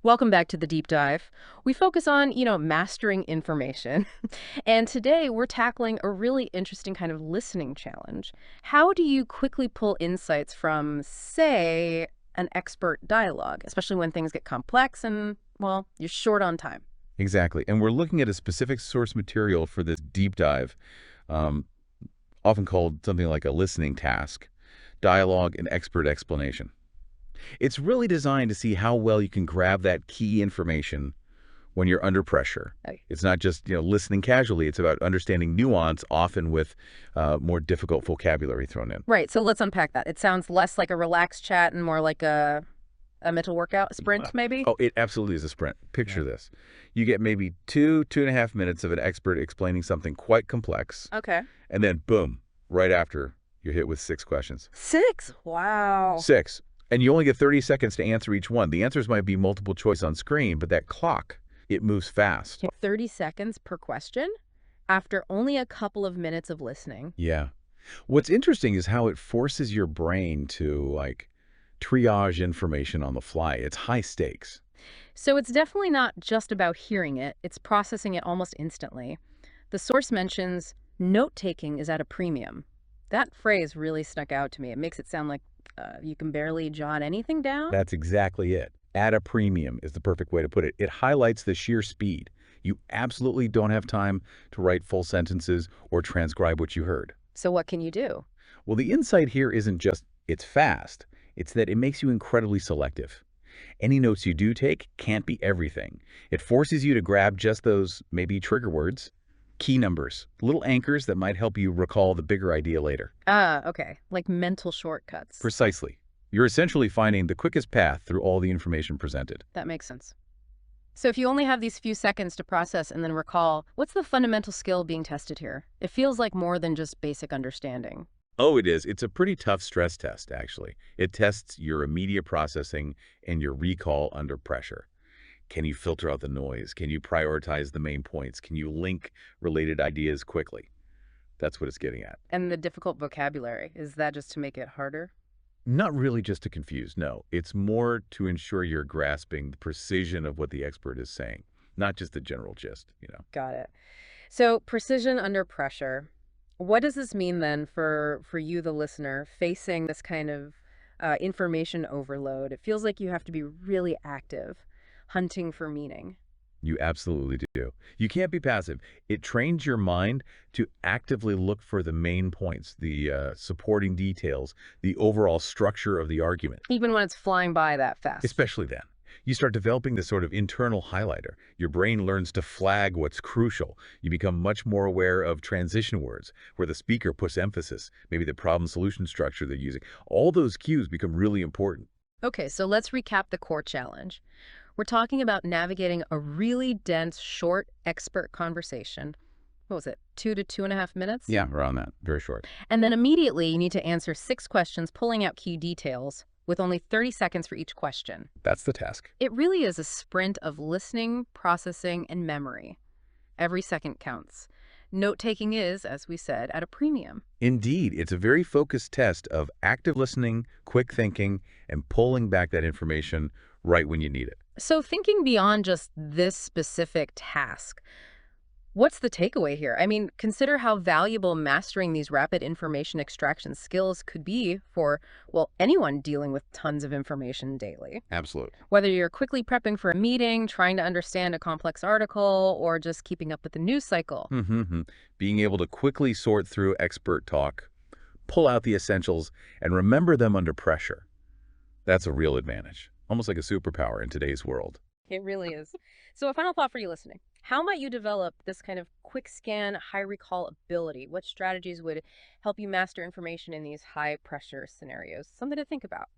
Welcome back to the deep dive. We focus on, mastering information. And today we're tackling a really interesting kind of listening challenge. How do you quickly pull insights from, say, an expert dialogue, especially when things get complex and, well, you're short on time? Exactly. And we're looking at a specific source material for this deep dive, um, often called something like a listening task, dialogue, and expert explanation. It's really designed to see how well you can grab that key information when you're under pressure. Right. It's not just listening casually. It's about understanding nuance, often with more difficult vocabulary thrown in. Right, so let's unpack that. It sounds less like a relaxed chat and more like a mental workout, a sprint, maybe? Oh, it absolutely is a sprint. Picture this. You get maybe 2.5 minutes of an expert explaining something quite complex, Okay. and then boom, right after, you're hit with 6 questions. 6? Wow. 6. And you only get 30 seconds to answer each one. The answers might be multiple choice on screen, but that clock, it moves fast. 30 seconds per question after only a couple of minutes of listening. Yeah. What's interesting is how it forces your brain to, triage information on the fly. It's high stakes. So it's definitely not just about hearing it, it's processing it almost instantly. The source mentions note-taking is at a premium. That phrase really stuck out to me. It makes it sound like you can barely jot anything down. That's exactly it. At a premium is the perfect way to put it. It highlights the sheer speed. You absolutely don't have time to write full sentences or transcribe what you heard. So what can you do? Well, the insight here isn't just it's fast, it's that it makes you incredibly selective. Any notes you do take can't be everything. It forces you to grab just those maybe trigger words, key numbers, little anchors that might help you recall the bigger idea later. Ah, okay. Like mental shortcuts. Precisely. You're essentially finding the quickest path through all the information presented. That makes sense. So if you only have these few seconds to process and then recall, what's the fundamental skill being tested here? It feels like more than just basic understanding. Oh, it is. It's a pretty tough stress test, actually. It tests your immediate processing and your recall under pressure. Can you filter out the noise? Can you prioritize the main points? Can you link related ideas quickly? That's what it's getting at. And the difficult vocabulary, is that just to make it harder? Not really just to confuse, no. It's more to ensure you're grasping the precision of what the expert is saying, not just the general gist. Got it. So precision under pressure. What does this mean then for you, the listener, facing this kind of information overload? It feels like you have to be really active, hunting for meaning. You absolutely do. You can't be passive. It trains your mind to actively look for the main points, the supporting details, the overall structure of the argument. Even when it's flying by that fast. Especially then. You start developing this sort of internal highlighter. Your brain learns to flag what's crucial. You become much more aware of transition words, where the speaker puts emphasis, maybe the problem-solution structure they're using. All those cues become really important. Okay, so let's recap the core challenge. We're talking about navigating a really dense, short, expert conversation. What was it, 2 to 2.5 minutes? Yeah, around that. Very short. And then immediately you need to answer 6 questions, pulling out key details with only 30 seconds for each question. That's the task. It really is a sprint of listening, processing, and memory. Every second counts. Note-taking is, as we said, at a premium. Indeed, it's a very focused test of active listening, quick thinking, and pulling back that information right when you need it. So thinking beyond just this specific task, what's the takeaway here? I mean, consider how valuable mastering these rapid information extraction skills could be for, well, anyone dealing with tons of information daily. Absolutely. Whether you're quickly prepping for a meeting, trying to understand a complex article, or just keeping up with the news cycle. Being able to quickly sort through expert talk, pull out the essentials, and remember them under pressure. That's a real advantage. Almost like a superpower in today's world. It really is. So a final thought for you listening. How might you develop this kind of quick scan, high recall ability? What strategies would help you master information in these high pressure scenarios? Something to think about.